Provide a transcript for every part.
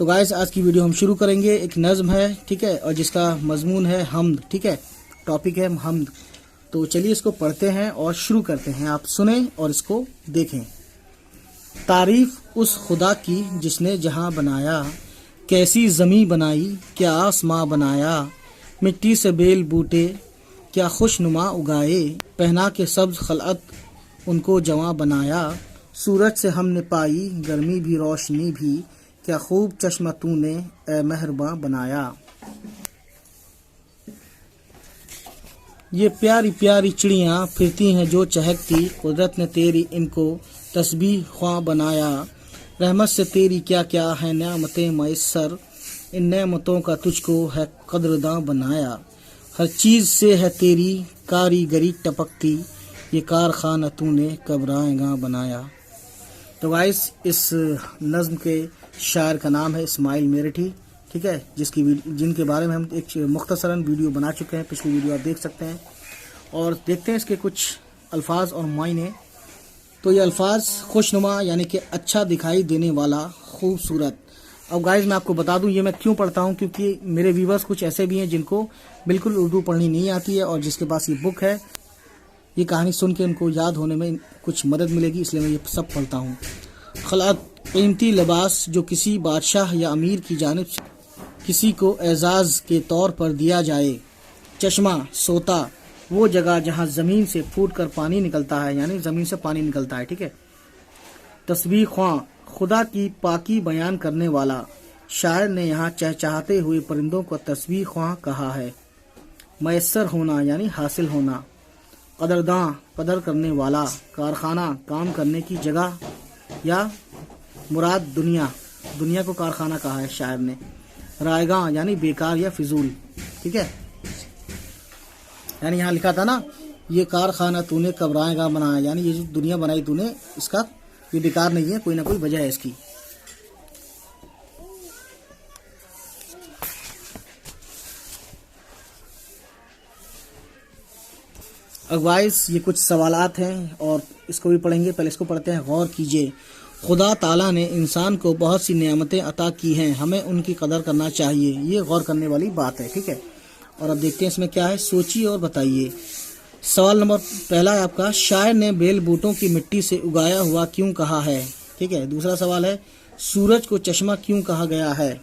تو گائز آج کی ویڈیو ہم شروع کریں گے. ایک نظم ہے ٹھیک ہے، اور جس کا مضمون ہے حمد. ٹھیک ہے، ٹاپک ہے حمد. تو چلیے اس کو پڑھتے ہیں اور شروع کرتے ہیں. آپ سنیں اور اس کو دیکھیں. تعریف اس خدا کی جس نے جہاں بنایا، کیسی زمیں بنائی کیا آسماں بنایا، مٹی سے بیل بوٹے کیا خوش نما اگائے، پہنا کے سبز خلعت ان کو جواں بنایا، سورج سے ہم نے پائی گرمی بھی روشنی بھی، کیا خوب چشمہ تو نے اے مہرباں بنایا. یہ پیاری پیاری چڑیاں پھرتی ہیں جو چہکتی، قدرت نے تیری ان کو تسبیح خواں بنایا، رحمت سے تیری کیا کیا ہے نعمتیں میسر، ان نعمتوں کا تجھ کو ہے قدرداں بنایا، ہر چیز سے ہے تیری کاریگری ٹپکتی، یہ کارخانہ تو نے کب رائے گاں بنایا. تو گائس اس نظم کے شاعر کا نام ہے اسماعیل میرٹھی. ٹھیک ہے، جن کے بارے میں ہم ایک مختصراً ویڈیو بنا چکے ہیں. پچھلی ویڈیو آپ دیکھ سکتے ہیں اور دیکھتے ہیں اس کے کچھ الفاظ اور معنی. تو یہ الفاظ خوشنما یعنی کہ اچھا دکھائی دینے والا، خوبصورت. اب گائز میں آپ کو بتا دوں یہ میں کیوں پڑھتا ہوں، کیونکہ میرے ویورز کچھ ایسے بھی ہیں جن کو بالکل اردو پڑھنی نہیں آتی ہے، اور جس کے پاس یہ بک ہے، یہ کہانی سن کے ان کو یاد ہونے میں کچھ مدد ملے گی، اس لیے میں یہ سب پڑھتا ہوں. خلعت قیمتی لباس جو کسی بادشاہ یا امیر کی جانب سے کسی کو اعزاز کے طور پر دیا جائے. چشمہ سوتا وہ جگہ جہاں زمین سے پھوٹ کر پانی نکلتا ہے، یعنی زمین سے پانی نکلتا ہے. ٹھیک ہے. تسبیح خواں خدا کی پاکی بیان کرنے والا. شاعر نے یہاں چہچہاتے ہوئے پرندوں کو تسبیح خواں کہا ہے. میسر ہونا یعنی حاصل ہونا. قدرداں قدر کرنے والا. کارخانہ کام کرنے کی جگہ یا مراد دنیا کو کارخانہ کہا ہے شاعر نے. رائگاں یعنی بیکار یا فضول. ٹھیک ہے، یعنی یہاں لکھا تھا نا، یہ کارخانہ تو نے کب رائے گاں بنایا، یعنی یہ جو دنیا بنائی تو نے، اس کا یہ بیکار نہیں ہے، کوئی نہ کوئی وجہ ہے اس کی. اگوائز یہ کچھ سوالات ہیں اور اس کو بھی پڑھیں گے. پہلے اس کو پڑھتے ہیں. غور کیجئے، خدا تعالیٰ نے انسان کو بہت سی نعمتیں عطا کی ہیں، ہمیں ان کی قدر کرنا چاہیے. یہ غور کرنے والی بات ہے. ٹھیک ہے، اور اب دیکھتے ہیں اس میں کیا ہے. سوچیے اور بتائیے. سوال نمبر پہلا ہے آپ کا، شاعر نے بیل بوٹوں کی مٹی سے اگایا ہوا کیوں کہا ہے. ٹھیک ہے. دوسرا سوال ہے، سورج کو چشمہ کیوں کہا گیا ہے.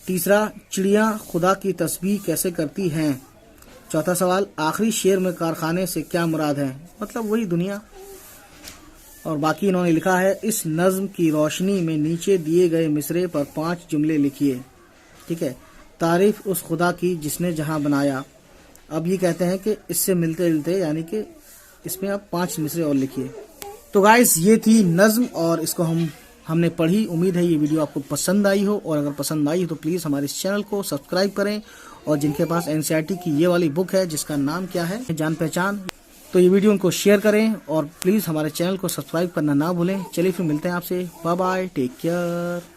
تیسرا، چڑیاں خدا کی تسبیح کیسے کرتی ہیں. چوتھا سوال، آخری شعر میں کارخانے سے کیا مراد ہے، مطلب وہی دنیا. اور باقی انہوں نے لکھا ہے، اس نظم کی روشنی میں نیچے دیے گئے مصرعے پر 5 جملے لکھیے. ٹھیک ہے. تعریف اس خدا کی جس نے جہاں بنایا. اب یہ کہتے ہیں کہ اس سے ملتے جلتے، یعنی کہ اس میں آپ 5 مصرعے اور لکھیے. تو گائز یہ تھی نظم اور اس کو ہم نے پڑھی. امید ہے یہ ویڈیو آپ کو پسند آئی ہو، اور اگر پسند آئی تو پلیز ہمارے اس چینل کو سبسکرائب کریں. اور جن کے پاس NCERT کی یہ والی بک ہے جس کا نام کیا ہے، جان پہچان، تو یہ ویڈیو ان کو شیئر کریں اور پلیز ہمارے چینل کو سبسکرائب کرنا نہ بھولیں. چلیے پھر ملتے ہیں آپ سے. Bye bye, take care.